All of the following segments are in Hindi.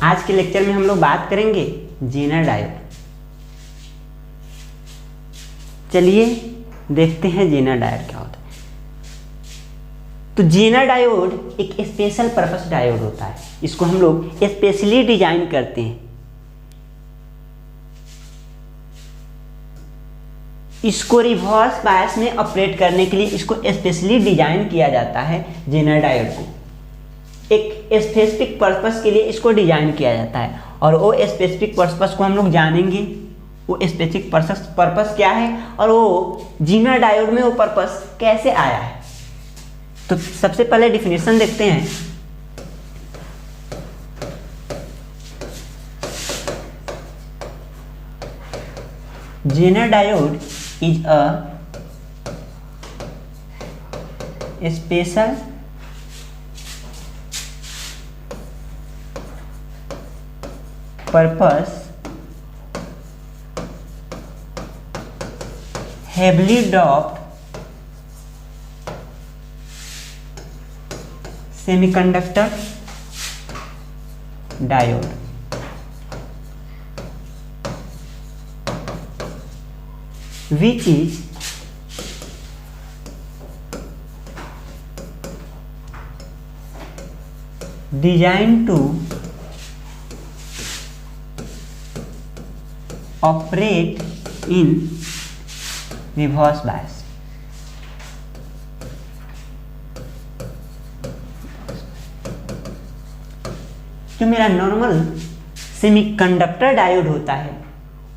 आज के लेक्चर में हम लोग बात करेंगे जेनर डायोड। चलिए देखते हैं जेनर डायोड क्या होता है। तो जेनर डायोड एक स्पेशल पर्पस डायोड होता है, इसको हम लोग स्पेशली डिजाइन करते हैं। इसको रिवर्स बायस में ऑपरेट करने के लिए इसको स्पेशली डिजाइन किया जाता है। जेनर डायोड को एक स्पेसिफिक पर्पस के लिए इसको डिजाइन किया जाता है, और वो स्पेसिफिक पर्पस को हम लोग जानेंगे। वो स्पेसिफिक पर्पस क्या है और वो जेनर डायोड में वो पर्पस कैसे आया है। तो सबसे पहले डिफिनेशन देखते हैं। Zener diode is a special purpose heavily doped semiconductor diode which is designed to operate in reverse bias। जो मेरा नॉर्मल सेमीकंडक्टर डायोड होता है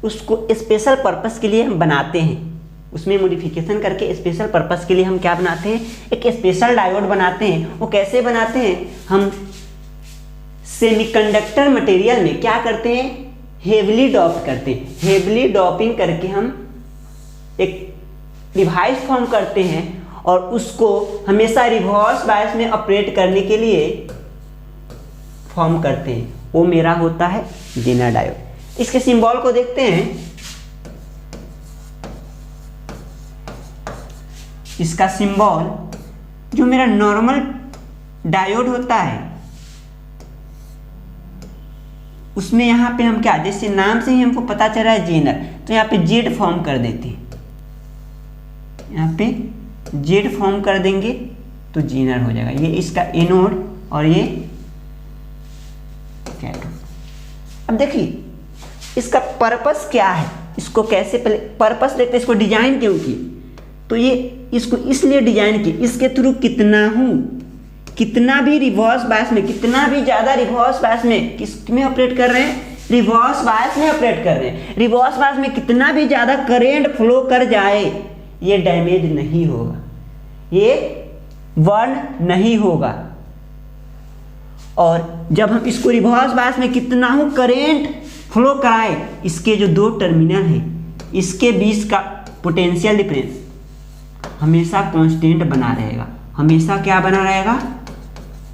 उसको स्पेशल पर्पस के लिए हम बनाते हैं, उसमें मॉडिफिकेशन करके स्पेशल पर्पस के लिए हम क्या बनाते हैं, एक स्पेशल डायोड बनाते हैं। वो कैसे बनाते हैं, हम सेमीकंडक्टर मटेरियल में क्या करते हैं, हेवली डॉप करते हैं। हेवली डॉपिंग करके हम एक डिवाइस फॉर्म करते हैं और उसको हमेशा रिवर्स बायस में ऑपरेट करने के लिए फॉर्म करते हैं। वो मेरा होता है जेनर डायोड। इसके सिंबल को देखते हैं। इसका सिंबल जो मेरा नॉर्मल डायोड होता है उसमें यहां पे हम क्या, जैसे नाम से ही हमको पता चल रहा है जेनर, तो यहां पे जेड फॉर्म कर देते हैं। यहां पे जेड फॉर्म कर देंगे तो जेनर हो जाएगा। ये इसका एनोड और ये कैथोड। अब देखिए इसका पर्पस क्या है, इसको कैसे, पहले पर्पस देखते हैं। इसको डिजाइन क्यों की, तो ये इसको इसलिए डिजाइन की, इसके थ्रू कितना भी रिवर्स बायस में, कितना भी ज्यादा रिवर्स बायस में किस में ऑपरेट कर रहे हैं, रिवर्स बायस में ऑपरेट कर रहे हैं। रिवर्स बायस में कितना भी ज्यादा करंट फ्लो कर जाए ये डैमेज नहीं होगा, ये बर्न नहीं होगा। और जब हम इसको रिवर्स बायस में कितना हो करंट फ्लो कराए, इसके जो दो टर्मिनल हैं इसके बीच का पोटेंशियल डिफरेंस हमेशा कांस्टेंट बना रहेगा। हमेशा क्या बना रहेगा,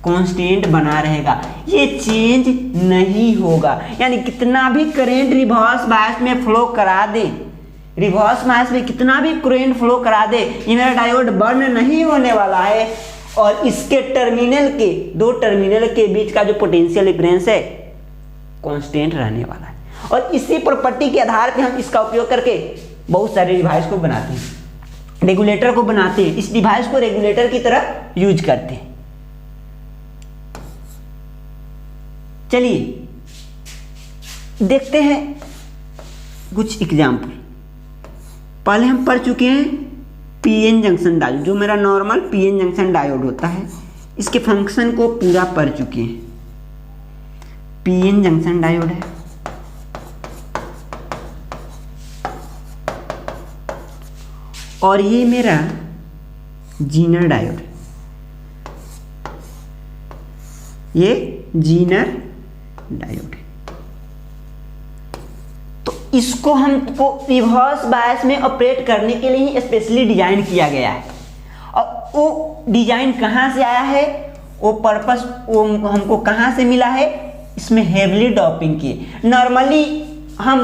कांस्टेंट बना रहेगा, ये चेंज नहीं होगा। यानी कितना भी करंट रिवर्स बायस में फ्लो करा दे, रिवर्स बायस में कितना भी करंट फ्लो करा दे, ये मेरा डायोड बर्न नहीं होने वाला है। और इसके टर्मिनल के, दो टर्मिनल के बीच का जो पोटेंशियल डिफरेंस है कांस्टेंट रहने वाला है। और इसी प्रॉपर्टी के आधार पे हम इसका उपयोग करके बहुत सारे डिवाइस को बनाते हैं, रेगुलेटर को बनाते हैं। इस डिवाइस को रेगुलेटर की तरह यूज करते हैं। चलिए देखते हैं कुछ एग्जाम्पल। पहले हम पढ़ चुके हैं पीएन जंक्शन डायोड, जो मेरा नॉर्मल पीएन जंक्शन डायोड होता है, इसके फंक्शन को पूरा पढ़ चुके हैं। पीएन जंक्शन डायोड है, और ये मेरा जेनर डायोड है। ये जेनर डायोड है। तो इसको हमको रिवर्स बायस में ऑपरेट करने के लिए ही स्पेशली डिजाइन किया गया है। और वो डिजाइन कहाँ से आया है, वो पर्पस वो हमको कहाँ से मिला है, इसमें हेवली डॉपिंग की। नॉर्मली हम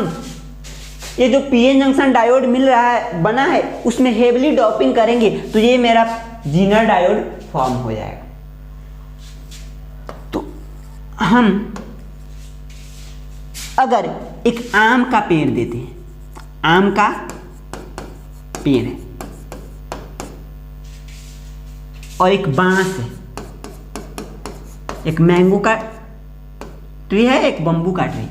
ये जो पीएन जंक्शन डायोड मिल रहा है, बना है, उसमें हेवली डॉपिंग करेंगे तो ये मेरा जेनर डायोड फॉर्म हो जाएगा। तो हम अगर एक आम का पेड़ देते हैं, आम का पेड़ है और एक बांस है, एक मैंगो का ट्री है, एक बम्बू का ट्री,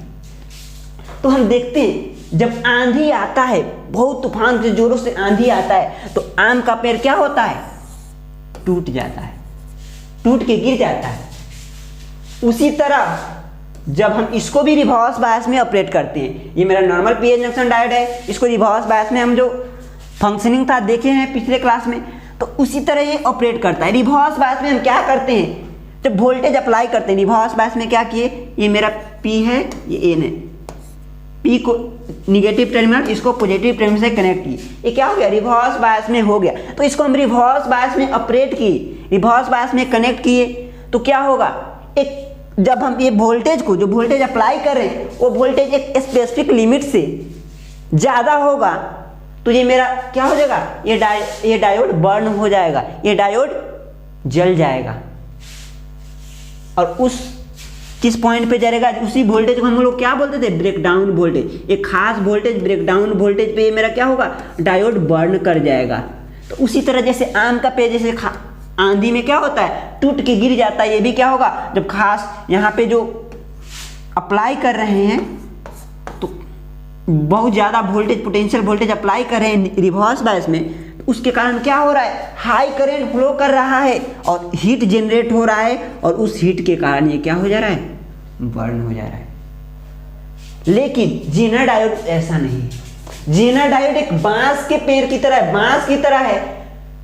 तो हम देखते हैं जब आंधी आता है, बहुत तूफान से जोरों से आंधी आता है, तो आम का पेड़ क्या होता है, टूट जाता है, टूट के गिर जाता है। उसी तरह जब हम इसको भी रिवर्स बायस में ऑपरेट करते हैं, ये मेरा नॉर्मल पीएच जंक्शन डायोड है, इसको रिवर्स बायस में हम जो फंक्शनिंग था देखे हैं पिछले क्लास में, तो उसी तरह ये ऑपरेट करता है। रिवर्स बायस में हम क्या करते हैं, जब वोल्टेज अप्लाई करते हैं, रिवर्स बायस में क्या किए, ये मेरा P है, ये N है, P को निगेटिव टर्मिनल, इसको पॉजिटिव टर्मिनल से कनेक्ट किए, ये क्या हो गया, रिवर्स बायस में हो गया। तो इसको हम रिवर्स बायस में ऑपरेट किए, रिवर्स बायस में कनेक्ट किए, तो क्या होगा, एक जब हम ये वोल्टेज को, जो वोल्टेज अप्लाई कर रहे हैं, वो वोल्टेज एक स्पेसिफिक लिमिट से ज़्यादा होगा, तो ये मेरा क्या हो जाएगा, ये डायोड बर्न हो जाएगा, ये डायोड जल जाएगा। और उस किस पॉइंट पे जलेगा, उसी वोल्टेज को हम लोग क्या बोलते थे, ब्रेकडाउन वोल्टेज। एक खास वोल्टेज, ब्रेकडाउन वोल्टेज पे ये मेरा क्या होगा, डायोड बर्न कर जाएगा। तो उसी तरह जैसे आम का पेड़ जैसे आंधी में क्या होता है, टूट के गिर जाता है, ये भी क्या होगा, जब खास यहाँ पे जो अप्लाई कर रहे हैं, तो बहुत ज़्यादा वोल्टेज, पोटेंशियल वोल्टेज अप्लाई कर रहे हैं रिवर्स बायस में, उसके कारण क्या हो रहा है, हाई करंट फ्लो कर रहा है और हीट जनरेट हो रहा है, और उस हीट के कारण ये क्या हो जा रहा है, बर्न हो जा रहा है। लेकिन जीना डायोड ऐसा नहीं है। जीना डायोड एक बांस के पेड़ की तरह है, बांस की तरह है,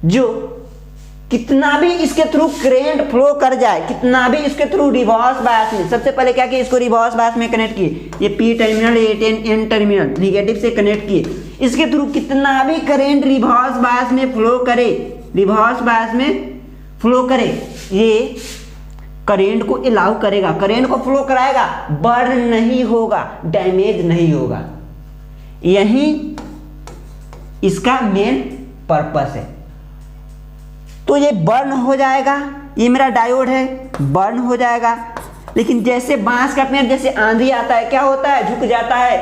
जो कितना भी इसके थ्रू करंट फ्लो कर जाए, कितना भी इसके थ्रू रिवर्स बायस में, सबसे पहले क्या किया, इसको रिवर्स बायस में कनेक्ट किए, ये P टर्मिनल, ये N टर्मिनल निगेटिव से कनेक्ट किए, इसके थ्रू कितना भी करंट रिवर्स बायस में फ्लो करे, रिवर्स बायस में फ्लो करे, ये करंट को अलाउ करेगा, करंट को फ्लो कराएगा, बर्न नहीं होगा, डैमेज नहीं होगा। यही इसका मेन पर्पस है। तो ये बर्न हो जाएगा, ये मेरा डायोड है, बर्न हो जाएगा। लेकिन जैसे बांस का पेड़, जैसे आंधी आता है, क्या होता है, झुक जाता है,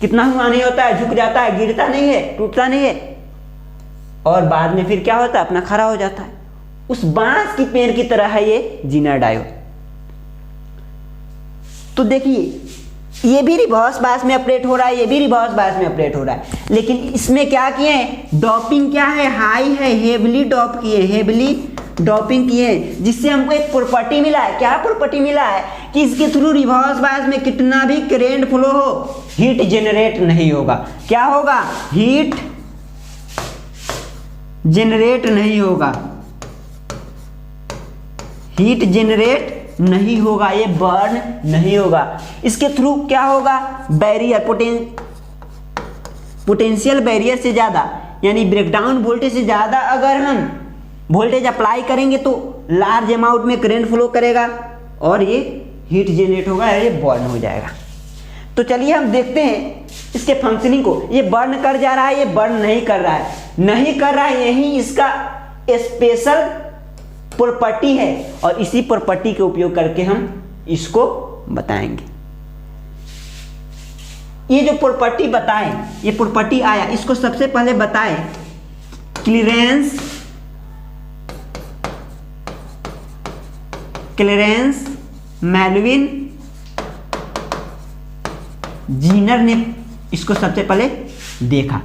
कितना हुआ नहीं होता है, झुक जाता है, गिरता नहीं है, टूटता नहीं है, और बाद में फिर क्या होता है, अपना खड़ा हो जाता है। उस बांस की पेड़ की तरह है ये जीना डायोड। तो देखिए, ये भी रिवर्स बायस में ऑपरेट हो रहा है, ये भी रिवर्स बायस में ऑपरेट हो रहा है, लेकिन इसमें क्या किए हैं, डॉपिंग क्या है, हाई है, हेवली डॉप किए, हेवली डॉपिंग किए हैं, जिससे हमको एक प्रॉपर्टी मिला है। क्या प्रॉपर्टी मिला है, कि इसके थ्रू रिवर्स बायस में कितना भी करंट फ्लो हो, हीट जनरेट नहीं होगा। क्या होगा, हीट जनरेट नहीं होगा, हीट जनरेट नहीं होगा, ये बर्न नहीं होगा। इसके थ्रू क्या होगा, बैरियर, पोटेंशियल बैरियर से ज़्यादा, यानी ब्रेकडाउन वोल्टेज से ज़्यादा अगर हम वोल्टेज अप्लाई करेंगे तो लार्ज अमाउंट में करंट फ्लो करेगा और ये हीट जनरेट होगा, ये बर्न हो जाएगा। तो चलिए हम देखते हैं इसके फंक्शनिंग को। ये बर्न कर जा रहा है, ये बर्न नहीं कर रहा है, नहीं कर रहा है, यही इसका स्पेशल प्रॉपर्टी है, और इसी प्रॉपर्टी के उपयोग करके हम इसको बताएंगे। ये जो प्रॉपर्टी बताएं, ये प्रॉपर्टी आया, इसको सबसे पहले बताएं, क्लीरेंस मेल्विन जीनर ने इसको सबसे पहले देखा।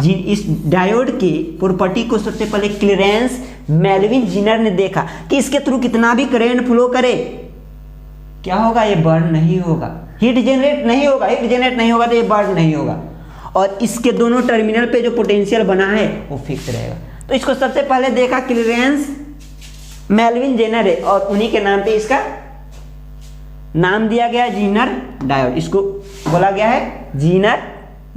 इस डायोड के प्रॉपर्टी को सबसे पहले क्लीरेंस मेल्विन जीनर ने देखा कि इसके थ्रू कितना भी करंट फ्लो करे, क्या होगा, ये बर्न नहीं होगा, हीट जनरेट नहीं होगा, हीट जनरेट नहीं होगा तो ये बर्न नहीं होगा, और इसके दोनों टर्मिनल पे जो पोटेंशियल बना है वो फिक्स रहेगा। तो इसको सबसे पहले देखा क्लीरेंस मेल्विन जीनर है, और उन्हीं के नाम पे इसका नाम दिया गया जीनर डायोड, इसको बोला गया है जीनर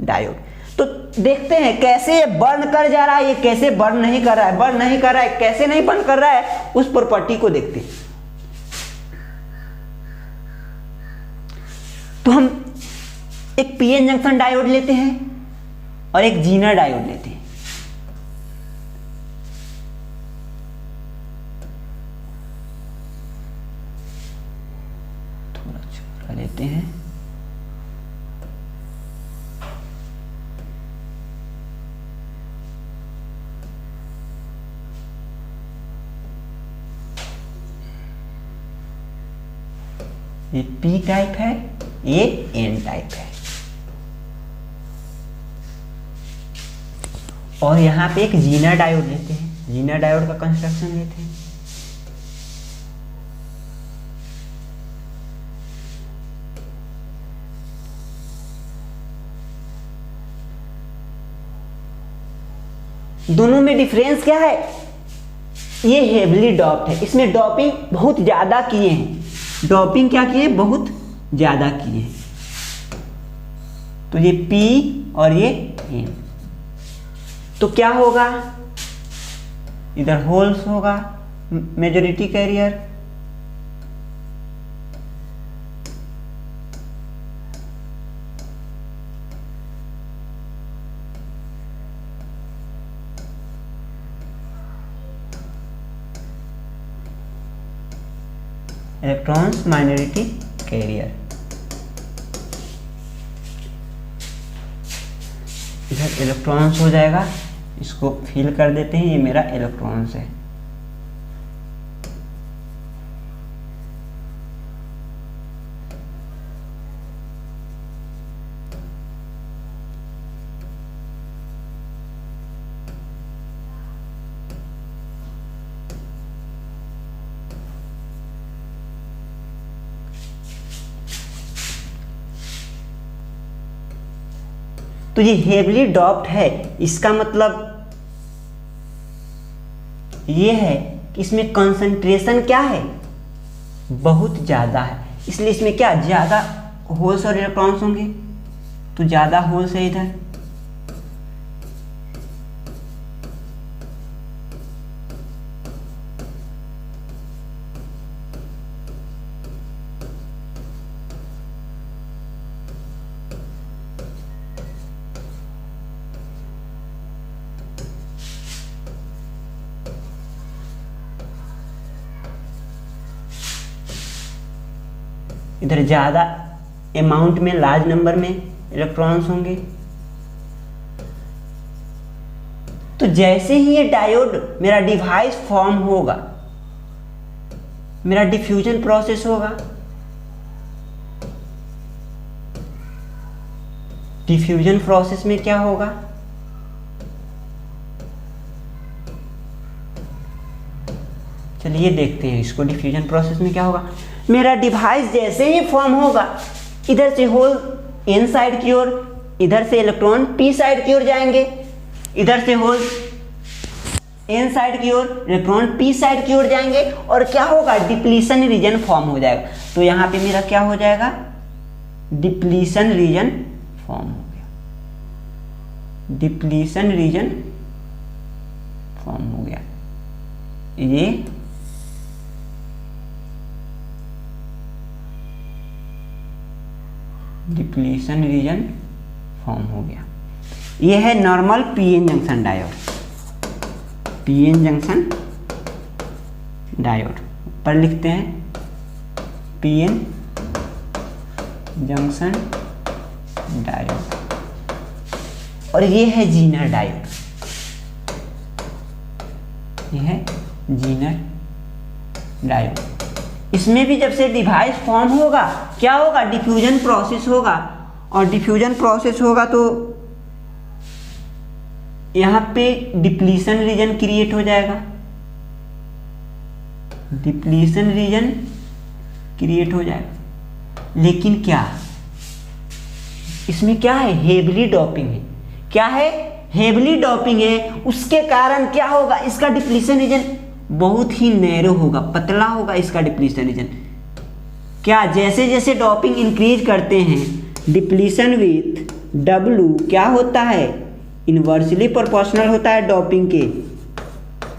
डायोड। तो देखते हैं कैसे ये बर्न कर जा रहा है, ये कैसे बर्न नहीं कर रहा है, बर्न नहीं कर रहा है, कैसे नहीं बर्न कर रहा है, उस प्रॉपर्टी को देखते हैं। तो हम एक पीएन जंक्शन डायोड लेते हैं और एक जीनर डायोड लेते हैं। थोड़ा छोटा लेते हैं, ये पी टाइप है, ये एन टाइप है। और यहाँ पे एक जीना डायोड लेते हैं, जीना डायोड का कंस्ट्रक्शन लेते हैं। दोनों में डिफरेंस क्या है, ये हेवली डॉप्ड है, इसमें डॉपिंग बहुत ज्यादा किए हैं, डॉपिंग क्या किए, बहुत ज्यादा किए हैं। तो ये P और ये N, तो क्या होगा, इधर होल्स होगा, majority carrier, electrons minority carrier. इधर इलेक्ट्रॉन्स हो जाएगा, इसको फिल कर देते हैं, ये मेरा इलेक्ट्रॉन्स है। तो ये हेवली डॉप्ड है, इसका मतलब ये है कि इसमें कंसंट्रेशन क्या है, बहुत ज़्यादा है, इसलिए इसमें क्या ज़्यादा होल्स और इलेक्ट्रॉन्स होंगे, तो ज़्यादा होल्स है इधर। इधर ज़्यादा अमाउंट में, लार्ज नंबर में इलेक्ट्रॉन्स होंगे। तो जैसे ही ये डायोड मेरा डिवाइस फॉर्म होगा, मेरा डिफ्यूजन प्रोसेस होगा, डिफ्यूजन प्रोसेस में क्या होगा, चलिए देखते हैं इसको। डिफ्यूजन प्रोसेस में क्या होगा, मेरा डिवाइस जैसे ही फॉर्म होगा, इधर से होल एन साइड की ओर, इधर से इलेक्ट्रॉन पी साइड की ओर जाएंगे, इधर से होल एन साइड की ओर, इलेक्ट्रॉन पी साइड की ओर जाएंगे, और क्या होगा, डिप्लीशन रीजन फॉर्म हो जाएगा। तो यहाँ पे मेरा क्या हो जाएगा, डिप्लीशन रीजन फॉर्म हो गया, डिप्लीशन रीजन फॉर्म हो गया। ये डिप्लीशन रीजन फॉर्म हो गया। यह है normal PN junction diode, PN junction diode, पर लिखते हैं पीएन जंक्शन डायोड। और ये है जीनर डायोड, यह है जीनर डायोड। इसमें भी जब से डिवाइस फॉर्म होगा, क्या होगा, डिफ्यूजन प्रोसेस होगा, और डिफ्यूजन प्रोसेस होगा तो यहाँ पे डिप्लीशन रीजन क्रिएट हो जाएगा, डिप्लीशन रीजन क्रिएट हो जाएगा। लेकिन क्या इसमें क्या है, हेवली डोपिंग है, क्या है, हेवली डोपिंग है, उसके कारण क्या होगा, इसका डिप्लीशन रीजन बहुत ही नैरो होगा, पतला होगा इसका डिप्लीशन रीजन। क्या, जैसे जैसे डोपिंग इंक्रीज करते हैं, डिप्लीशन विथ डब्लू क्या होता है, इनवर्सली प्रोपोर्शनल होता है डोपिंग के।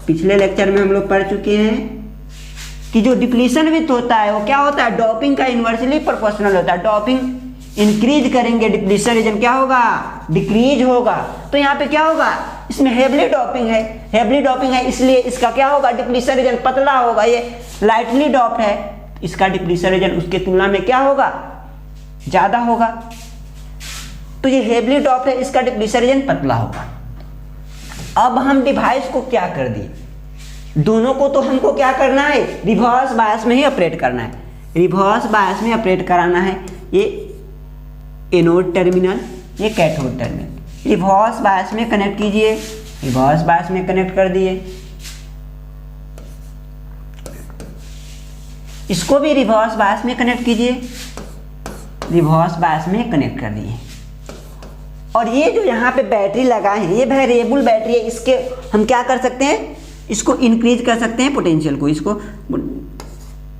पिछले लेक्चर में हम लोग पढ़ चुके हैं कि जो डिप्लीशन विथ होता है वो क्या होता है, डोपिंग का इनवर्सली प्रोपोर्शनल होता है। डोपिंग इंक्रीज करेंगे, डिप्लीशन रीजन क्या होगा, डिक्रीज होगा। तो यहाँ पे क्या होगा, इसमें हेवली डोपिंग है, हेवली डोपिंग है, इसलिए इसका क्या होगा, डिप्लीशन रीजन पतला होगा। ये लाइटली डोप्ड है, इसका डिप्लीशन रीजन उसके तुलना में क्या होगा, ज्यादा होगा। तो ये हेवली डोप्ड है, इसका डिप्लीशन रीजन पतला होगा। अब हम डिवाइस को क्या कर दिए, दोनों को तो हमको क्या करना है, रिवर्स बायस में ही ऑपरेट करना है। रिवर्स बायस में ऑपरेट कराना है। ये एनोड टर्मिनल, ये कैथोड टर्मिनल। रिवर्स बायस में कनेक्ट कीजिए, रिवर्स बायस में कनेक्ट कर दिए। इसको भी रिवर्स बायस में कनेक्ट कीजिए, रिवर्स बायस में कनेक्ट कर दिए। और ये जो यहाँ पे बैटरी लगा है ये वेरिएबल बैटरी है, इसके हम क्या कर सकते हैं, इसको इंक्रीज कर सकते हैं पोटेंशियल को, इसको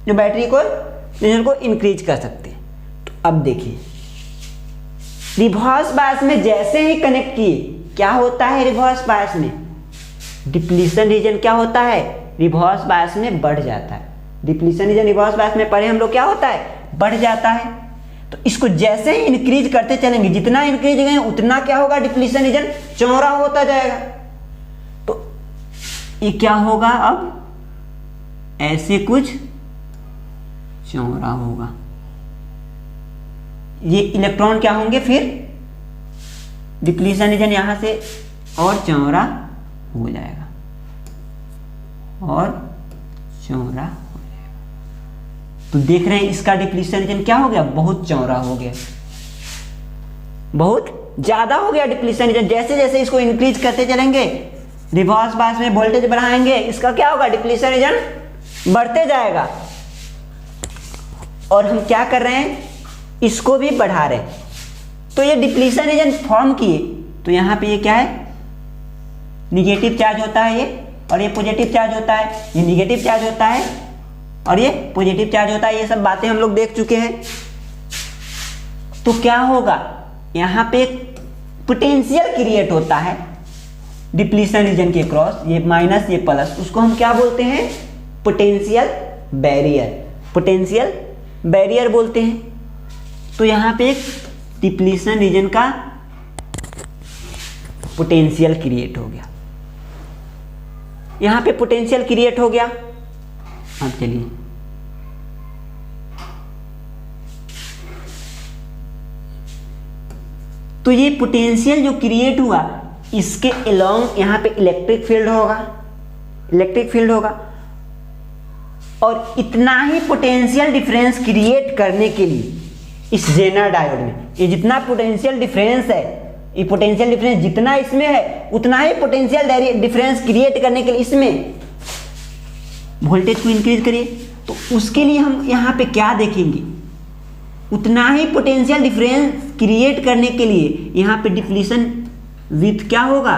जो बैटरी को पोटेंशियल को इंक्रीज कर सकते हैं। तो अब देखिए रिवर्स बायस में जैसे ही कनेक्ट किए क्या होता है, रिवर्स बायस में डिप्लीशन रीजन क्या होता है, रिवर्स बायस में बढ़ जाता है। डिप्लीशन रीजन रिवर्स बायस में पढ़े हम लोग क्या होता है, बढ़ जाता है। तो इसको जैसे ही इंक्रीज करते चलेंगे, जितना इंक्रीज गए उतना क्या होगा, डिप्लीशन रीजन चौड़ा होता जाएगा। तो ये क्या होगा, अब ऐसे कुछ चौड़ा होगा, ये इलेक्ट्रॉन क्या होंगे, फिर डिप्लीशन रीजन यहां से और चौड़ा हो जाएगा और चौड़ा हो जाएगा। तो देख रहे हैं इसका डिप्लीशन रीजन क्या हो गया, बहुत चौड़ा हो गया, बहुत ज्यादा हो गया डिप्लीशन रीजन। जैसे जैसे इसको इंक्रीज करते चलेंगे, रिवर्स बायस में वोल्टेज बढ़ाएंगे, इसका क्या होगा, डिप्लीशन रीजन बढ़ते जाएगा। और हम क्या कर रहे हैं, इसको भी बढ़ा रहे हैं। तो ये डिप्लीशन रीजन फॉर्म किए, तो यहाँ पे ये क्या है, निगेटिव चार्ज होता है ये, और ये पॉजिटिव चार्ज होता है, ये निगेटिव चार्ज होता है और ये पॉजिटिव चार्ज होता है। ये सब बातें हम लोग देख चुके हैं। तो क्या होगा, यहाँ पे पोटेंशियल क्रिएट होता है डिप्लीशन रीजन के क्रॉस, ये माइनस ये प्लस, उसको हम क्या बोलते हैं, पोटेंशियल बैरियर, पोटेंशियल बैरियर बोलते हैं। तो यहाँ पे एक डिप्लीशन रीजन का पोटेंशियल क्रिएट हो गया, यहाँ पे पोटेंशियल क्रिएट हो गया। अब चलिए तो ये पोटेंशियल जो क्रिएट हुआ, इसके अलोंग यहाँ पे इलेक्ट्रिक फील्ड होगा, इलेक्ट्रिक फील्ड होगा। और इतना ही पोटेंशियल डिफरेंस क्रिएट करने के लिए इस जेनर डायोड में, ये जितना पोटेंशियल डिफरेंस है, ये पोटेंशियल डिफरेंस जितना इसमें है उतना ही पोटेंशियल डिफरेंस क्रिएट करने के लिए इसमें वोल्टेज को इंक्रीज करिए। तो उसके लिए हम यहाँ पे क्या देखेंगे, उतना ही पोटेंशियल डिफरेंस क्रिएट करने के लिए यहाँ पे डिप्लीशन विथ क्या होगा,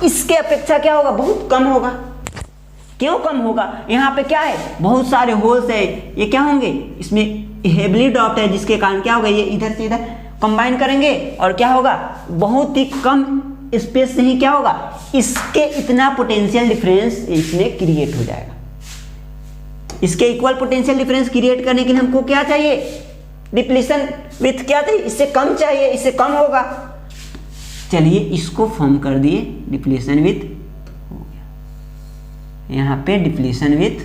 इसके अपेक्षा क्या होगा, बहुत कम होगा। क्यों कम होगा, यहाँ पे क्या है, बहुत सारे होल्स है, ये क्या होंगे, इसमें हेवली डॉप्ड है, जिसके कारण क्या होगा, ये इधर से इधर कंबाइन करेंगे और क्या होगा, बहुत ही कम स्पेस से ही क्या होगा, इसके इतना पोटेंशियल डिफरेंस इसमें क्रिएट हो जाएगा। इसके इक्वल पोटेंशियल डिफरेंस क्रिएट करने के लिए हमको क्या चाहिए, डिप्लीशन विथ क्या चाहिए, इससे कम चाहिए, इससे कम होगा। चलिए इसको फॉर्म कर दिए, डिप्लीशन विथ हो गया, यहाँ पे डिप्लीशन विथ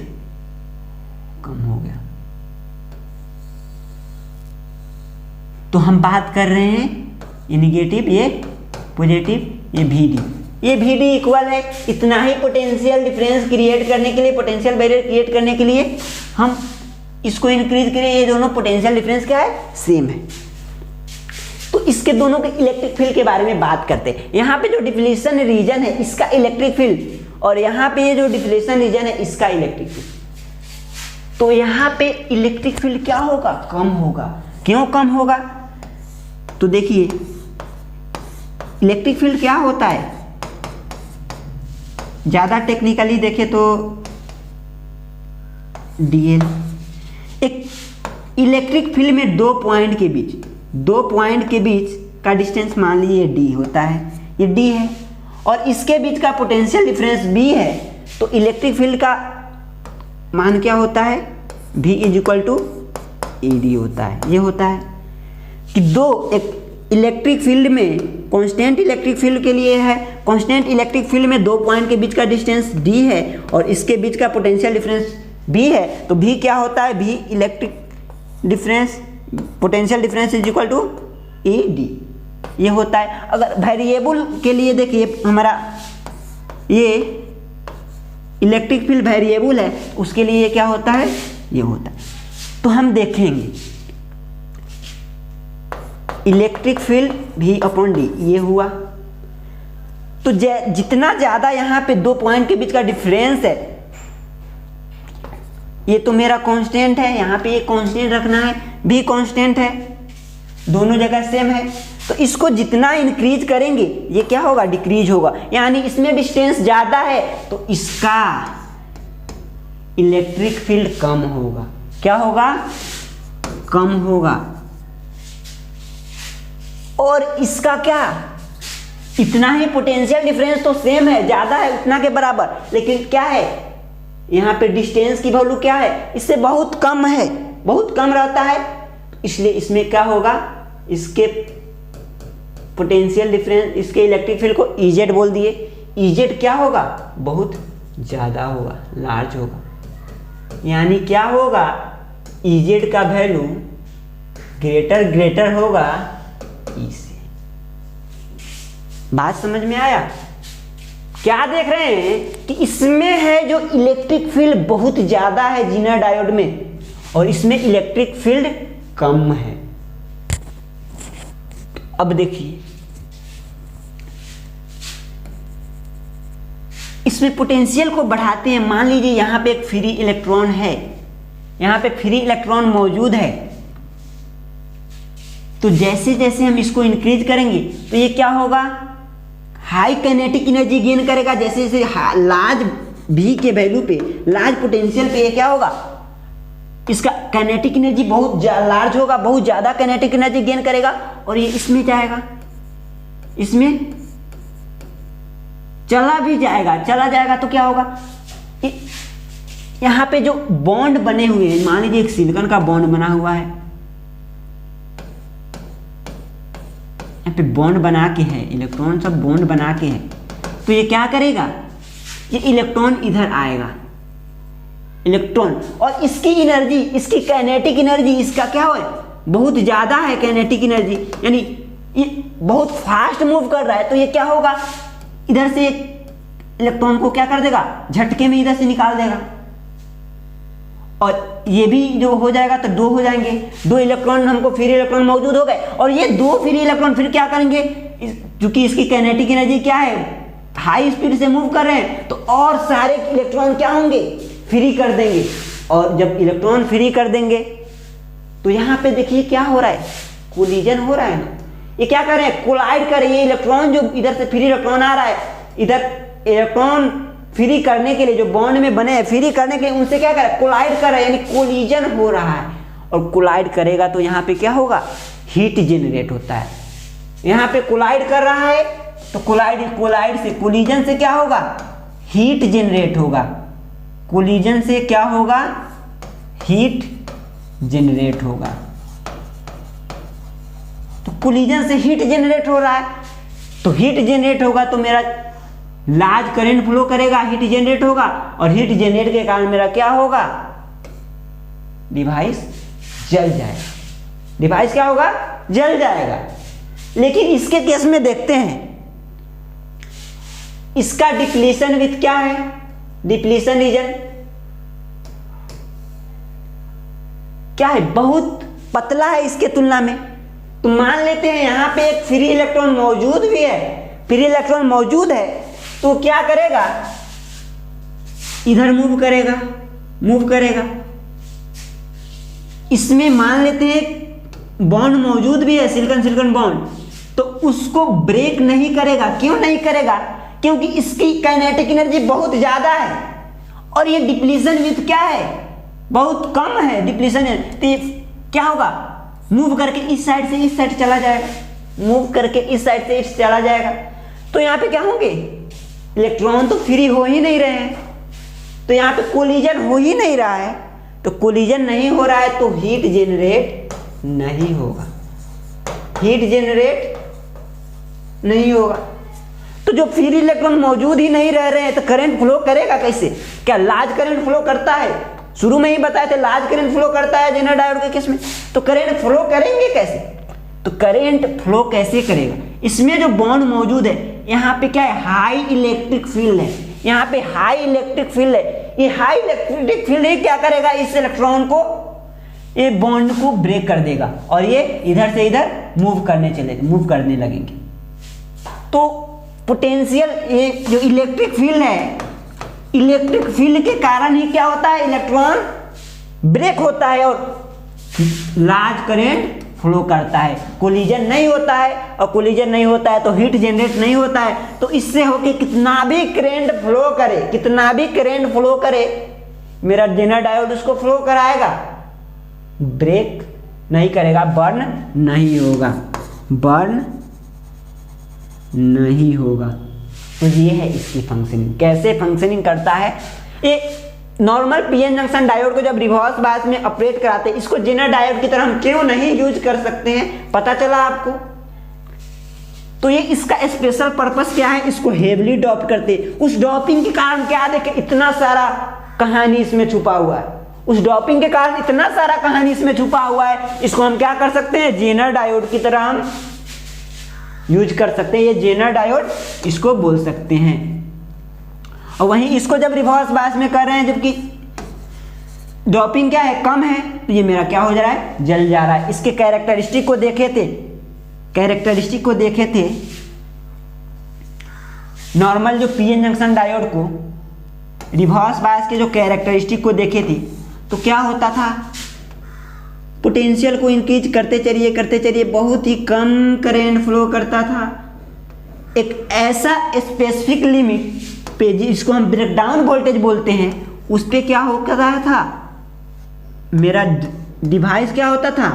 कम हो गया। तो हम बात कर रहे हैं ये निगेटिव, ये पॉजिटिव, ये VD, ये VD इक्वल है इतना ही पोटेंशियल डिफरेंस क्रिएट करने के लिए, पोटेंशियल बैरियर क्रिएट करने के लिए हम इसको इंक्रीज करें। ये दोनों पोटेंशियल डिफरेंस क्या है, सेम है। तो इसके दोनों के इलेक्ट्रिक फील्ड के बारे में बात करते हैं। यहाँ पे जो डिप्लीशन रीजन है इसका इलेक्ट्रिक फील्ड, और यहाँ पे ये जो डिप्लीशन रीजन है इसका इलेक्ट्रिक फील्ड। तो यहाँ पे इलेक्ट्रिक फील्ड क्या होगा, कम होगा। क्यों कम होगा, तो देखिए इलेक्ट्रिक फील्ड क्या होता है, ज्यादा टेक्निकली देखें तो DL, एक इलेक्ट्रिक फील्ड में दो पॉइंट के बीच का डिस्टेंस मान लीजिए D होता है, ये D है, और इसके बीच का पोटेंशियल डिफरेंस B है। तो इलेक्ट्रिक फील्ड का मान क्या होता है, V = ED होता है। ये होता है कि एक इलेक्ट्रिक फील्ड में कांस्टेंट इलेक्ट्रिक फील्ड के लिए है, कांस्टेंट इलेक्ट्रिक फील्ड में दो पॉइंट के बीच का डिस्टेंस D है और इसके बीच का पोटेंशियल डिफरेंस B है। तो V क्या होता है, V electric difference, potential difference = ED, ये होता है। अगर वेरिएबल के लिए देखिए, हमारा ये इलेक्ट्रिक फील्ड वेरिएबल है, उसके लिए क्या होता है, ये होता है। तो हम देखेंगे electric field V upon D ये हुआ। तो जितना ज़्यादा यहाँ पे दो पॉइंट के बीच का डिफरेंस है, ये तो मेरा कांस्टेंट है, यहाँ पे ये कांस्टेंट रखना है, भी कांस्टेंट है, दोनों जगह सेम है। तो इसको जितना इंक्रीज करेंगे ये क्या होगा, डिक्रीज होगा, यानी इसमें डिस्टेंस ज़्यादा है तो इसका इलेक्ट्रिक फील्ड कम होगा। क्या होगा, कम होगा। और इसका क्या, इतना ही पोटेंशियल डिफरेंस तो सेम है, ज़्यादा है उतना के बराबर, लेकिन क्या है यहाँ पे डिस्टेंस की वैल्यू क्या है, इससे बहुत कम है, बहुत कम रहता है, इसलिए इसमें क्या होगा, इसके पोटेंशियल डिफरेंस, इसके इलेक्ट्रिक फील्ड को EZ बोल दिए। EZ क्या होगा, बहुत ज़्यादा होगा, लार्ज होगा, यानी क्या होगा, EZ का वैल्यू ग्रेटर होगा E से। बात समझ में आया? क्या देख रहे हैं कि इसमें है जो इलेक्ट्रिक फील्ड बहुत ज़्यादा है जीना डायोड में, और इसमें इलेक्ट्रिक फील्ड कम है। अब देखिए इसमें पोटेंशियल को बढ़ाते हैं। मान लीजिए यहाँ पे एक फ्री इलेक्ट्रॉन है, यहाँ पे फ्री इलेक्ट्रॉन मौजूद है, तो जैसे जैसे हम इसको इंक्रीज करेंगे तो ये क्या होगा, हाई काइनेटिक एनर्जी गेन करेगा। जैसे जैसे लार्ज V के वैल्यू पे, लार्ज पोटेंशियल पे, ये क्या होगा, इसका काइनेटिक एनर्जी बहुत लार्ज होगा, बहुत ज़्यादा काइनेटिक एनर्जी गेन करेगा, और ये इसमें जाएगा, इसमें चला भी जाएगा, चला जाएगा तो क्या होगा, यहाँ पे जो बॉन्ड बने हुए हैं, मान लीजिए एक सिलिकॉन का बॉन्ड बना हुआ है, यहाँ पे बॉन्ड बना के है, इलेक्ट्रॉन सब बॉन्ड बना के है, तो ये क्या करेगा, ये इलेक्ट्रॉन इधर आएगा, इलेक्ट्रॉन, और इसकी एनर्जी, इसकी काइनेटिक एनर्जी, इसका क्या है, बहुत ज़्यादा है काइनेटिक एनर्जी, यानी ये बहुत फास्ट मूव कर रहा है, तो ये क्या होगा, इधर से इलेक्ट्रॉन को क्या कर देगा, झटके में इधर से निकाल देगा, और ये भी जो हो जाएगा तो दो हो जाएंगे, दो इलेक्ट्रॉन हमको फ्री इलेक्ट्रॉन मौजूद हो गए, और ये दो फ्री इलेक्ट्रॉन फिर क्या करेंगे, क्योंकि इसकी काइनेटिक एनर्जी क्या है, हाई स्पीड से मूव कर रहे हैं, तो और सारे इलेक्ट्रॉन क्या होंगे, फ्री कर देंगे, और जब इलेक्ट्रॉन फ्री कर देंगे तो यहाँ पे देखिए क्या हो रहा है, कोलिजन हो रहा है ना, ये क्या कर रहे हैं, कोलाइड कर रहे हैं। ये इलेक्ट्रॉन जो इधर से फ्री इलेक्ट्रॉन आ रहा है, इधर इलेक्ट्रॉन फ्री करने के लिए जो बॉन्ड में बने हैं, फ्री करने के लिए उनसे क्या कर रहा है, कोलाइड कर रहा है, यानी कोलिजन हो रहा है, और कोलाइड करेगा तो यहाँ पे क्या होगा, हीट जनरेट होता है। यहाँ पे कोलाइड कर रहा है तो कोलाइड से, कोलिजन से क्या होगा, हीट जनरेट होगा, कोलिजन से क्या होगा, हीट जनरेट होगा। तो कोलिजन से हीट जनरेट हो रहा है, तो हीट जनरेट होगा तो मेरा लार्ज करंट फ्लो करेगा, हीट जनरेट होगा, और हीट जनरेट के कारण मेरा क्या होगा, डिवाइस जल जाएगा, डिवाइस क्या होगा, जल जाएगा। लेकिन इसके केस में देखते हैं, इसका डिप्लीशन विथ क्या है, डिप्लीशन रीजन क्या है, बहुत पतला है इसके तुलना में। तो मान लेते हैं यहां पे एक फ्री इलेक्ट्रॉन मौजूद भी है, फ्री इलेक्ट्रॉन मौजूद है, तो क्या करेगा, इधर मूव करेगा, इसमें मान लेते हैं बॉन्ड मौजूद भी है, सिलिकॉन बॉन्ड, तो उसको ब्रेक नहीं करेगा। क्यों नहीं करेगा, क्योंकि इसकी काइनेटिक एनर्जी बहुत ज्यादा है, और ये डिप्लीशन विथ क्या है, बहुत कम है डिप्लीशन। तो ये क्या होगा, मूव करके इस साइड से इस साइड चला जाएगा, मूव करके इस साइड से इस चला जाएगा। तो यहाँ पे क्या होंगे, इलेक्ट्रॉन तो फ्री हो ही नहीं रहे हैं, तो यहाँ पे कोलिजन हो ही नहीं रहा है, तो कोलिजन नहीं हो रहा है तो हीट जनरेट नहीं होगा, हीट जनरेट नहीं होगा। तो जो फ्री इलेक्ट्रॉन मौजूद ही नहीं रह रहे हैं तो करंट फ्लो करेगा कैसे, क्या लार्ज करंट फ्लो करता है, शुरू में ही बताए थे लार्ज करंट फ्लो करता है जेनर डायोड के केस में, तो करंट फ्लो करेंगे कैसे, तो करंट फ्लो कैसे करेगा, इसमें जो बॉन्ड मौजूद है, यहाँ पे क्या है, हाई इलेक्ट्रिक फील्ड है, यहाँ पे हाई इलेक्ट्रिक फील्ड है, ये हाई इलेक्ट्रिक फील्ड ही क्या करेगा, इस इलेक्ट्रॉन को ये बॉन्ड को ब्रेक कर देगा और ये इधर से इधर मूव करने लगेंगे। तो पोटेंशियल, ये जो इलेक्ट्रिक फील्ड है, इलेक्ट्रिक फील्ड के कारण ही क्या होता है, इलेक्ट्रॉन ब्रेक होता है और लार्ज करंट फ्लो करता है। कोलिजन नहीं होता है, और कोलिजन नहीं होता है तो हीट जनरेट नहीं होता है। तो इससे होके कितना भी करंट फ्लो करे, मेरा जेनर डायोड उसको फ्लो कराएगा, ब्रेक नहीं करेगा, बर्न नहीं होगा। तो ये है इसकी फंक्शनिंग, कैसे फंक्शनिंग करता है। ये नॉर्मल पीएन जंक्शन डायोड को जब रिवर्स बायस में ऑपरेट कराते हैं, इसको जेनर डायोड की तरह हम क्यों नहीं यूज कर सकते हैं, पता चला आपको। तो ये इसका स्पेशल पर्पस क्या है, इसको हेवली डॉप करते हैं। उस डॉपिंग के कारण क्या देखे, इतना सारा कहानी इसमें छुपा हुआ है। उस डॉपिंग के कारण इतना सारा कहानी इसमें छुपा हुआ है। इसको हम क्या कर सकते हैं, जेनर डायोड की तरह हम यूज कर सकते हैं। ये जेनर डायोड इसको बोल सकते हैं। और वहीं इसको जब रिवर्स बायस में कर रहे हैं, जबकि डॉपिंग क्या है, कम है, तो ये मेरा क्या हो जा रहा है, जल जा रहा है। इसके कैरेक्टरिस्टिक को देखे थे नॉर्मल जो पीएन जंक्शन डायोड को रिवर्स बायस के जो कैरेक्टरिस्टिक को देखे थे, तो क्या होता था, पोटेंशियल को इंक्रीज करते चलिए बहुत ही कम करंट फ्लो करता था। एक ऐसा स्पेसिफिक लिमिट पे जिसको हम ब्रेकडाउन वोल्टेज बोलते हैं, उस पे क्या हो रहा था, मेरा डिवाइस क्या होता था,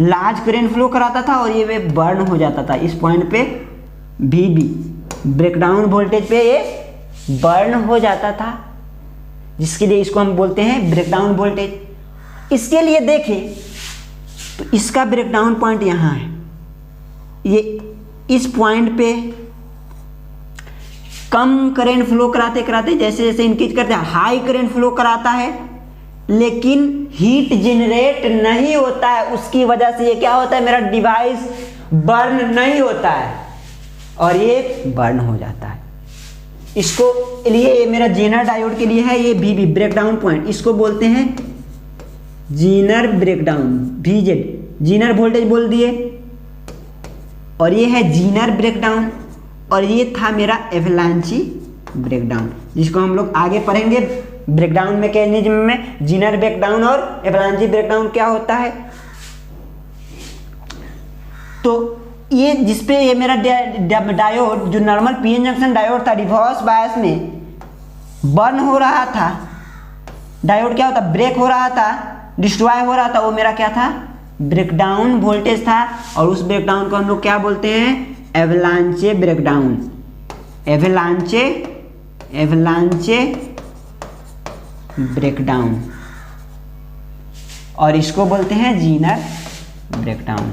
लार्ज करंट फ्लो कराता था और ये वे बर्न हो जाता था। इस पॉइंट पे VB ब्रेकडाउन वोल्टेज पे ये बर्न हो जाता था, जिसके लिए इसको हम बोलते हैं ब्रेकडाउन वोल्टेज। इसके लिए देखें तो इसका ब्रेकडाउन पॉइंट यहाँ है, ये इस पॉइंट पे कम करंट फ्लो कराते जैसे जैसे इंक्रीज करते हैं हाई करंट फ्लो कराता है, लेकिन हीट जनरेट नहीं होता है। उसकी वजह से ये क्या होता है, मेरा डिवाइस बर्न नहीं होता है और ये बर्न हो जाता है। इसको लिए मेरा जेनर डायोड के लिए है ये VB ब्रेकडाउन पॉइंट, इसको बोलते हैं Zener breakdown, VZ Zener voltage बोल दिए, और ये है जीनर ब्रेकडाउन, और ये था मेरा एवलांची ब्रेकडाउन, जिसको हम लोग आगे पढ़ेंगे ब्रेकडाउन मैकेनिज्म में। जीनर ब्रेकडाउन और एवलांची ब्रेकडाउन क्या होता है। तो ये जिसपे ये मेरा डायोड जो नॉर्मल पीएन जंक्शन डायोड था, रिवर्स बायस में बर्न हो रहा था, डायोड क्या होता, ब्रेक हो रहा था, डिस्ट्रॉय हो रहा था, वो मेरा क्या था, ब्रेकडाउन वोल्टेज था। और उस ब्रेकडाउन को हम लोग क्या बोलते हैं, एवलांचे ब्रेकडाउन, एवलांचे ब्रेकडाउन, और इसको बोलते हैं जीनर ब्रेकडाउन,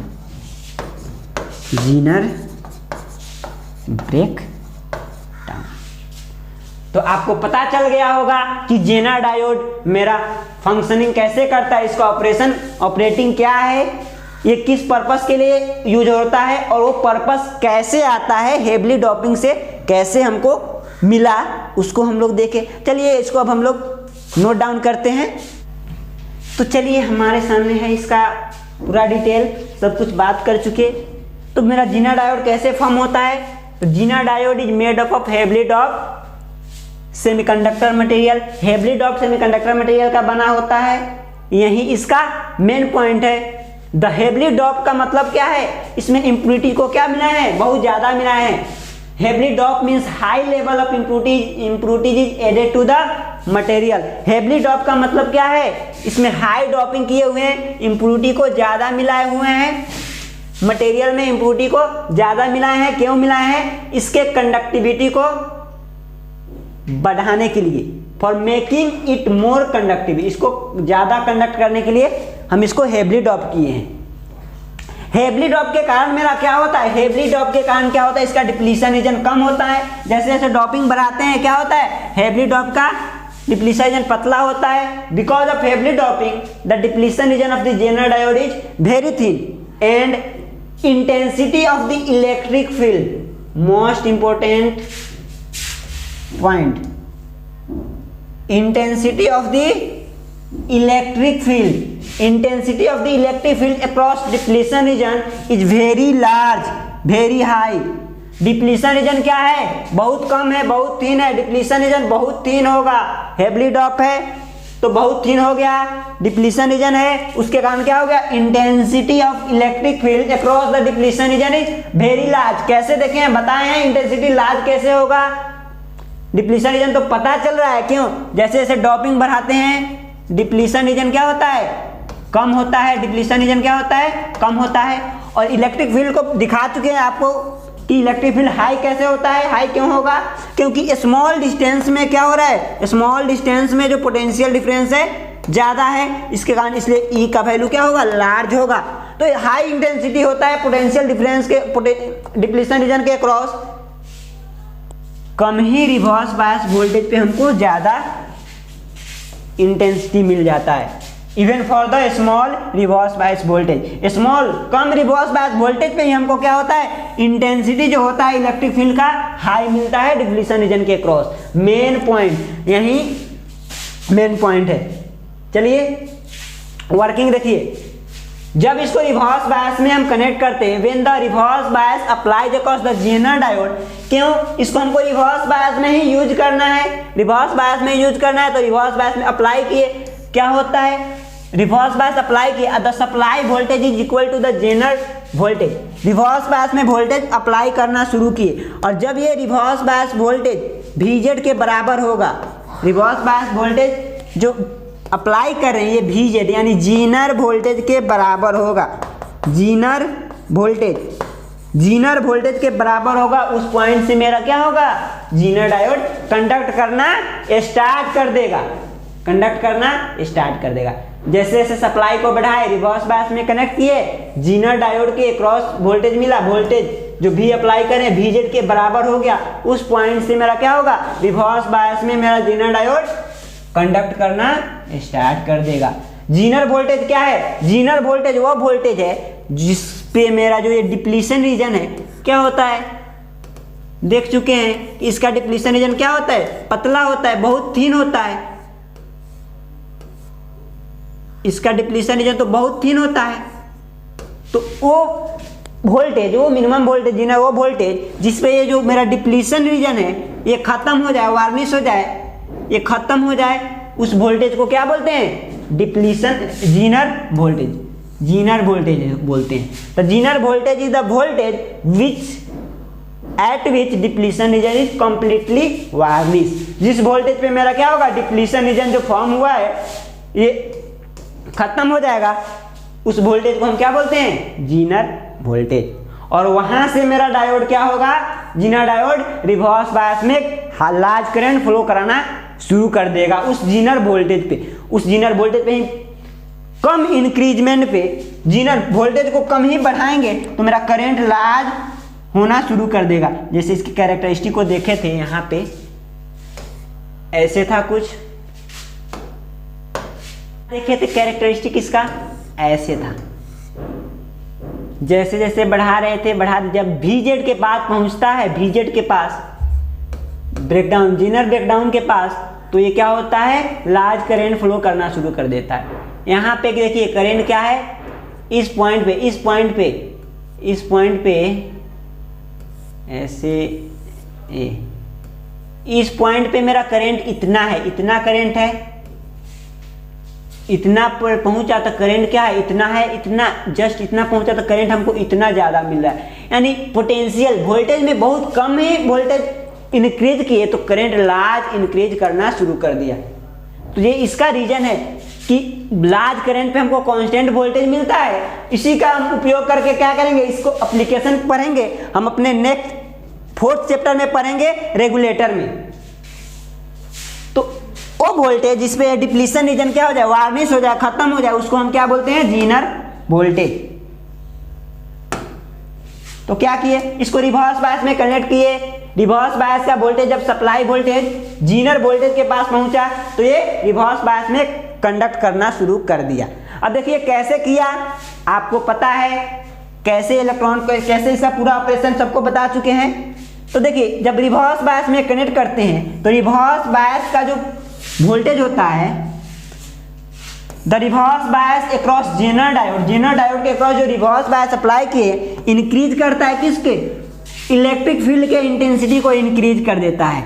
जीनर ब्रेकडाउन। तो आपको पता चल गया होगा कि जेनर डायोड मेरा फंक्शनिंग कैसे करता है, इसका ऑपरेटिंग क्या है, ये किस पर्पस के लिए यूज होता है, और वो पर्पस कैसे आता है, हेवली डॉपिंग से कैसे हमको मिला, उसको हम लोग देखें। चलिए इसको अब हम लोग नोट डाउन करते हैं। तो चलिए हमारे सामने है इसका पूरा डिटेल, सब कुछ बात कर चुके। तो मेरा जीनर डायोड कैसे फॉर्म होता है, तो zener diode is made up of heavily dope semiconductor material, heavily dope semiconductor material का बना होता है, यही इसका मेन पॉइंट है। द हेवली डॉप का मतलब क्या है, इसमें इम्प्यूरिटी को क्या मिला है, बहुत ज्यादा मिला है। Heavily dope means high level of impurities is added to the material. Heavily dope का मतलब क्या है, इसमें हाई डॉपिंग किए हुए हैं, इम्प्यूरिटी को ज्यादा मिलाए हुए हैं, मटेरियल में इम्प्यूरिटी को ज्यादा मिलाए हैं। क्यों मिलाए हैं, इसके कंडक्टिविटी को बढ़ाने के लिए, for making it more conductive, इसको ज्यादा कंडक्ट करने के लिए हम इसको हेवली डॉप किए हैं। हेवली डॉप के कारण मेरा क्या होता है, हेवली डॉप के कारण क्या होता है, इसका डिप्लीशन रीजन कम होता है। जैसे जैसे डॉपिंग बढ़ाते हैं क्या होता है, हेवली डॉप का डिप्लीशन रीजन पतला होता है। Because of heavily doping the depletion region of the Zener diode is very thin and intensity of the electric field, most important point, intensity of the electric field, intensity of the electric field across depletion region is very large, very high. Depletion region क्या है? बहुत कम है, बहुत थिन है। डिप्लीशन रीजन बहुत थिन होगा, हेवली ड्रॉप है तो बहुत थिन हो गया। डिप्लीशन रीजन है, उसके कारण क्या हो गया? Intensity of electric field across the depletion region is very large. कैसे देखें, बताए हैं इंटेंसिटी लार्ज कैसे होगा? डिप्लीशन रीजन तो पता चल रहा है, क्यों? जैसे जैसे डॉपिंग बढ़ाते हैं डिप्लीशन रीजन क्या होता है? कम होता है। डिप्लीशन रीजन क्या होता है? कम होता है। और इलेक्ट्रिक फील्ड को दिखा चुके हैं आपको कि इलेक्ट्रिक फील्ड हाई कैसे होता है। हाई क्यों होगा? क्योंकि स्मॉल डिस्टेंस में क्या हो रहा है? स्मॉल डिस्टेंस में जो पोटेंशियल डिफरेंस है ज्यादा है, इसके कारण इसलिए ई का वैल्यू क्या होगा? लार्ज होगा। तो हाई इंटेंसिटी होता है पोटेंशियल डिफरेंस के डिप्लीशन रीजन के क्रॉस। कम ही रिवर्स बायस वोल्टेज पे हमको ज्यादा इंटेंसिटी मिल जाता है। Even for the small reverse bias voltage, small come reverse bias voltage पे ही हमको क्या होता है? इंटेंसिटी जो होता है इलेक्ट्रिक फील्ड का हाई मिलता है डिप्लीशन रीजन के क्रॉस। मेन पॉइंट यही मेन पॉइंट है। चलिए वर्किंग देखिए। जब इसको रिवर्स बायस में हम कनेक्ट करते हैं, when the reverse bias applied across the Zener diode, क्यों इसको हमको रिवर्स बायस में ही यूज करना है? रिवर्स बायस में यूज करना है तो रिवर्स बायस में अप्लाई किए, क्या होता है? रिवर्स बायस अप्लाई किए, the supply voltage is equal to the Zener voltage. Reverse bias में वोल्टेज अप्लाई करना शुरू किए, और जब ये रिवर्स बायस वोल्टेज VZ के बराबर होगा, रिवर्स बायस वोल्टेज जो अप्लाई कर रहे हैं ये VZ यानी जीनर वोल्टेज के बराबर होगा। जीनर वोल्टेज के बराबर होगा। उस पॉइंट से मेरा क्या होगा? जीनर डायोड कंडक्ट करना स्टार्ट कर देगा। कंडक्ट करना स्टार्ट कर देगा। जैसे जैसे सप्लाई को बढ़ाए, रिवर्स बायस में कनेक्ट किए, जीनर डायोड के क्रॉस वोल्टेज मिला, वोल्टेज जो भी अप्लाई करें VZ के बराबर हो गया। उस पॉइंट से मेरा क्या होगा? रिवर्स बायस में मेरा जीनर डायोड कंडक्ट करना स्टार्ट कर देगा। जीनर वोल्टेज क्या है? जीनर वोल्टेज वो वोल्टेज है जिस पे मेरा जो ये डिप्लीशन रीजन है क्या होता है? देख चुके हैं कि इसका डिप्लीशन रीजन क्या होता है? पतला होता है, बहुत थिन होता है। इसका डिप्लीशन रीजन तो बहुत थिन होता है। तो वो वोल्टेज, वो मिनिमम वोल्टेज जीनर, वो वोल्टेज जिस पे ये जो मेरा डिप्लीशन रीजन है ये खत्म हो जाए, वार्निश हो जाए, ये खत्म हो जाए, उस वोल्टेज को क्या बोलते हैं? Depletion Zener voltage. Zener voltage बोलते हैं। तो Zener voltage is the voltage at which depletion region is completely varnish. जिस वोल्टेज पे मेरा क्या होगा? डिप्लीशन रीजन जो फॉर्म हुआ है ये खत्म हो जाएगा, उस वोल्टेज को हम क्या बोलते हैं? Zener voltage. और वहां से मेरा डायोड क्या होगा? जीनर डायोड रिवर्स बायस में लार्ज करंट फ्लो कराना शुरू कर देगा उस जीनर वोल्टेज पे। उस जीनर वोल्टेज पे ही कम इंक्रीजमेंट पे, जीनर वोल्टेज को कम ही बढ़ाएंगे तो मेरा करंट लार्ज होना शुरू कर देगा। जैसे इसकी कैरेक्टरिस्टिक को देखे थे, यहाँ पे ऐसे था कुछ, देखे थे कैरेक्टरिस्टिक इसका ऐसे था। जैसे जैसे बढ़ा रहे थे, जब VZ के पास पहुंचता है, VZ के पास ब्रेकडाउन, जीनर ब्रेकडाउन के पास, तो ये क्या होता है? लार्ज करंट फ्लो करना शुरू कर देता है। यहाँ पे देखिए करंट क्या है? इस पॉइंट पे ऐसे इस पॉइंट पे मेरा करंट इतना है, इतना करंट है, इतना पर पहुंचा तो करंट क्या है? इतना है, इतना जस्ट इतना पहुंचा तो करंट हमको इतना ज्यादा मिल रहा है। यानी पोटेंशियल वोल्टेज में बहुत कम ही वोल्टेज इंक्रीज किए तो करंट लार्ज इंक्रीज करना शुरू कर दिया। तो ये इसका रीजन है कि लार्ज करंट पे हमको कांस्टेंट वोल्टेज मिलता है। इसी का हम उपयोग करके क्या करेंगे? इसको एप्लीकेशन पढ़ेंगे हम अपने नेक्स्ट 4th चैप्टर में पढ़ेंगे रेगुलेटर में। तो वो वोल्टेज जिस पे डिप्लीशन रीजन क्या हो जाए? वार्निश हो जाए, खत्म हो जाए, उसको हम क्या बोलते हैं? Zener voltage. तो क्या किए? इसको रिवर्स बायस में कनेक्ट किए। रिवर्स बायस का वोल्टेज जब सप्लाई वोल्टेज जीनर वोल्टेज के पास पहुंचा तो ये रिवर्स बायस में कंडक्ट करना शुरू कर दिया। अब देखिए कैसे किया, आपको पता है कैसे इलेक्ट्रॉन को, कैसे इसका पूरा ऑपरेशन सबको बता चुके हैं। तो देखिए जब रिवर्स बायस में कनेक्ट करते हैं तो रिवर्स बायस का जो वोल्टेज होता है the reverse bias across Zener diode, Zener diode के अक्रॉस जो रिवर्स बायस अप्लाई किए इंक्रीज करता है किसके, इलेक्ट्रिक फील्ड के इंटेंसिटी को इंक्रीज कर देता है।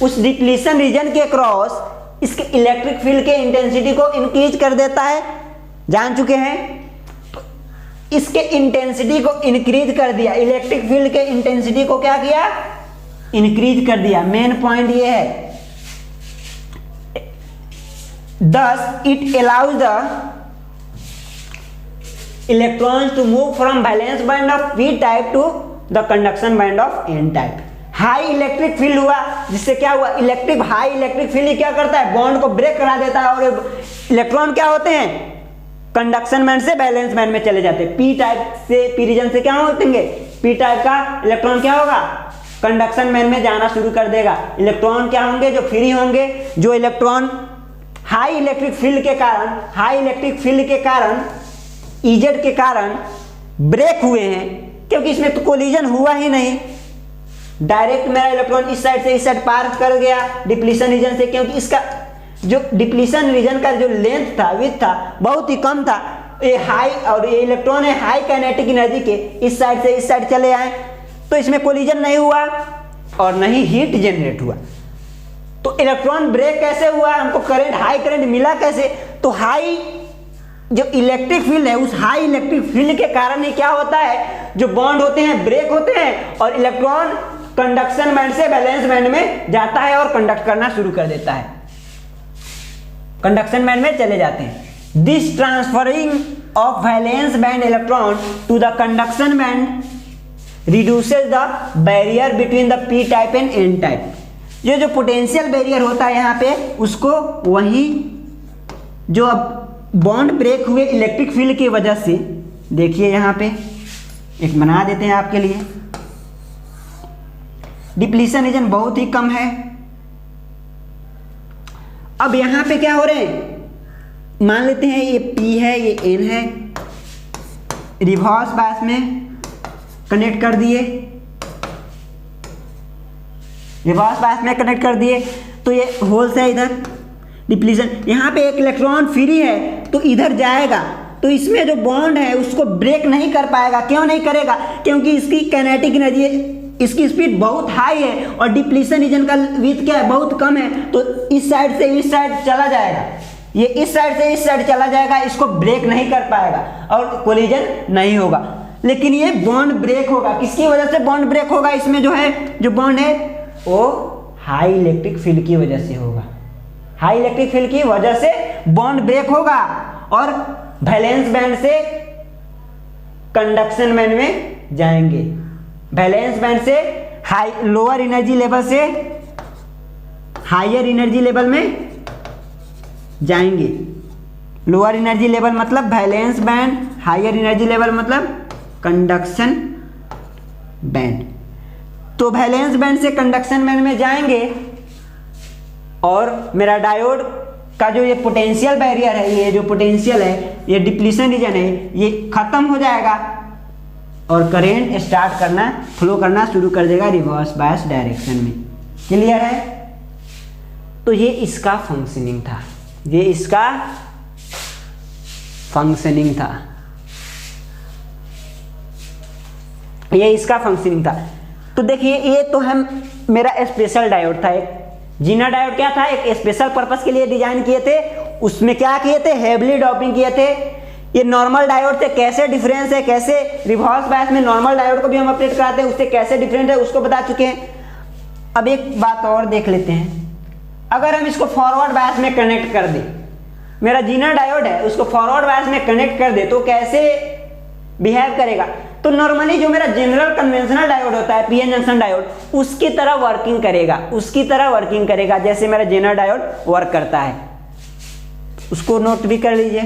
उस डिप्लीशन रीजन के अक्रॉस इसके इलेक्ट्रिक फील्ड के इंटेंसिटी को इंक्रीज कर देता है, जान चुके हैं। इसके इंटेंसिटी को इंक्रीज कर दिया, इलेक्ट्रिक फील्ड के इंटेंसिटी को क्या किया, इंक्रीज कर दिया। मेन पॉइंट ये है, thus it allows the electrons to move from valence band of p type to the conduction band of n type। High electric field हुआ, जिससे क्या हुआ, हाई इलेक्ट्रिक फील्ड क्या करता है, बॉन्ड को ब्रेक करा देता है और इलेक्ट्रॉन क्या होते हैं, कंडक्शन बैंड से बैलेंस बैंड में चले जाते हैं। पी टाइप से, पी रीजन से क्या होंगे, पी टाइप का इलेक्ट्रॉन क्या होगा, कंडक्शन बैंड में जाना शुरू कर देगा। इलेक्ट्रॉन क्या होंगे, जो फ्री होंगे, जो इलेक्ट्रॉन हाई इलेक्ट्रिक फील्ड के कारण ईजेड के कारण ब्रेक हुए हैं, क्योंकि इसमें तो कोलिजन हुआ ही नहीं, डायरेक्ट मेरा इलेक्ट्रॉन इस साइड से इस साइड पार कर गया डिप्लीशन रीजन से, क्योंकि इसका जो डिप्लीशन रीजन का जो लेंथ था, विड्थ था, बहुत ही कम था। ये हाई और ये इलेक्ट्रॉन है हाई काइनेटिक एनर्जी के, इस साइड से इस साइड चले आए, तो इसमें कोलिजन नहीं हुआ और नहीं हीट जनरेट हुआ। तो इलेक्ट्रॉन ब्रेक कैसे हुआ, हमको करंट, हाई करंट मिला कैसे, तो हाई जो इलेक्ट्रिक फील्ड है, उस हाई इलेक्ट्रिक फील्ड के कारण ही क्या होता है, जो बॉन्ड होते हैं ब्रेक होते हैं और इलेक्ट्रॉन कंडक्शन बैंड से बैलेंस बैंड में जाता है और कंडक्ट करना शुरू कर देता है, कंडक्शन बैंड में चले जाते हैं। This transferring of valence band electron to the conduction band reduces the barrier between the P type and N type. ये जो पोटेंशियल बैरियर होता है यहाँ पे, उसको वही जो अब बॉन्ड ब्रेक हुए इलेक्ट्रिक फील्ड की वजह से, देखिए यहाँ पे एक बना देते हैं आपके लिए, डिप्लीशन रीजन बहुत ही कम है। अब यहाँ पे क्या हो रहे हैं, मान लेते हैं ये P है, ये N है, रिवर्स बायस में कनेक्ट कर दिए, रिवर्स बायस में कनेक्ट कर दिए, तो ये होल्स है इधर डिप्लीशन, यहाँ पे एक इलेक्ट्रॉन फ्री है तो इधर जाएगा, तो इसमें जो बॉन्ड है उसको ब्रेक नहीं कर पाएगा। क्यों नहीं करेगा, क्योंकि इसकी काइनेटिक एनर्जी, इसकी स्पीड बहुत हाई है और डिप्लीशन रीजन का विड्थ क्या है, बहुत कम है, तो इस साइड से इस साइड चला जाएगा, ये इस साइड से इस साइड चला जाएगा, इसको ब्रेक नहीं कर पाएगा और कोलिजन नहीं होगा। लेकिन ये बॉन्ड ब्रेक होगा, किसकी वजह से बॉन्ड ब्रेक होगा, इसमें जो है, जो बॉन्ड है वो हाई इलेक्ट्रिक फील्ड की वजह से होगा, हाई इलेक्ट्रिक फील्ड की वजह से बॉन्ड ब्रेक होगा और वैलेंस बैंड से कंडक्शन बैंड में जाएंगे, वैलेंस बैंड से हाई लोअर एनर्जी लेवल से हायर एनर्जी लेवल में जाएंगे। लोअर एनर्जी लेवल मतलब valence band, higher energy level मतलब कंडक्शन बैंड। तो वैलेंस बैंड से कंडक्शन बैंड में जाएंगे और मेरा डायोड का जो ये पोटेंशियल बैरियर है, ये जो पोटेंशियल है, ये डिप्लीशन रीजन है, ये खत्म हो जाएगा और करंट स्टार्ट करना, फ्लो करना शुरू कर देगा रिवर्स बायस डायरेक्शन में। क्लियर है? तो ये इसका फंक्शनिंग था, ये इसका फंक्शनिंग था, ये इसका फंक्शनिंग था। तो देखिए ये तो हम मेरा स्पेशल डायोड था, एक जीना डायोड क्या था, एक स्पेशल पर्पस के लिए डिजाइन किए थे, उसमें क्या किए थे, हेवली डॉपिंग किए थे। ये नॉर्मल डायोड से कैसे डिफरेंस है, कैसे रिवर्स बायस में नॉर्मल डायोड को भी हम अपडेट कराते हैं, उससे कैसे डिफरेंट है उसको बता चुके हैं। अब एक बात और देख लेते हैं, अगर हम इसको फॉरवर्ड बायस में कनेक्ट कर दें, मेरा जीना डायोड है उसको फॉरवर्ड बायस में कनेक्ट कर दे तो कैसे बिहेव करेगा। तो नॉर्मली जो मेरा जनरल कन्वेंशनल डायोड होता है, पीएन जंक्शन डायोड, उसकी तरह वर्किंग करेगा, उसकी तरह वर्किंग करेगा जैसे मेरा जेनर डायोड वर्क करता है। उसको नोट भी कर लीजिए।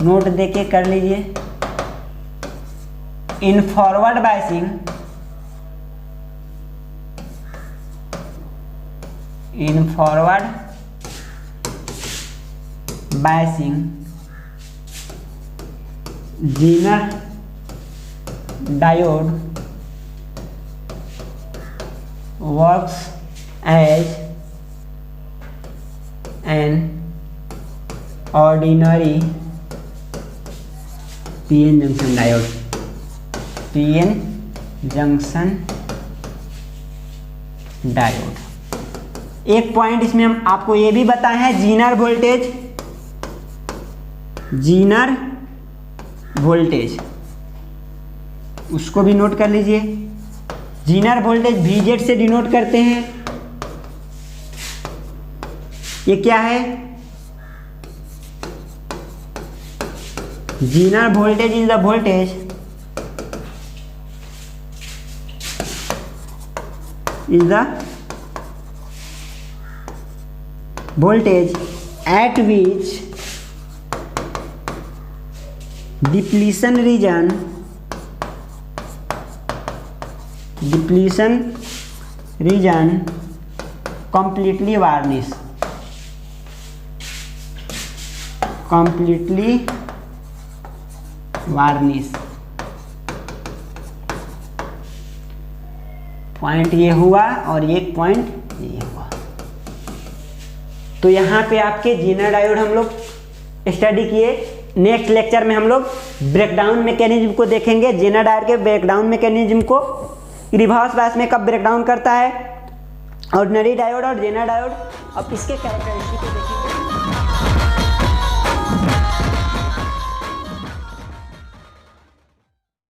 नोट देके कर लीजिए। In forward biasing, in forward biasing Zener diode works as an ordinary PN junction diode, PN junction diode. एक पॉइंट इसमें हम आपको ये भी बताए हैं, जीनर वोल्टेज उसको भी नोट कर लीजिए। जीनर वोल्टेज VZ से डिनोट करते हैं। ये क्या है? Zener voltage is the voltage at which depletion region completely varnish। Point ये हुआ और एक पॉइंट ये हुआ। तो यहाँ पे आपके जीनर डायोड हम लोग स्टडी किए। नेक्स्ट लेक्चर में हम लोग ब्रेकडाउन मैकेनिज्म को देखेंगे। जीनर डायोड के ब्रेकडाउन मैकेनिज्म को रिवर्स बायस में कब ब्रेकडाउन करता है, ऑर्डिनरी डायोड और जीनर डायोड, अब इसके कैरेक्टरिस्टिक को देखेंगे।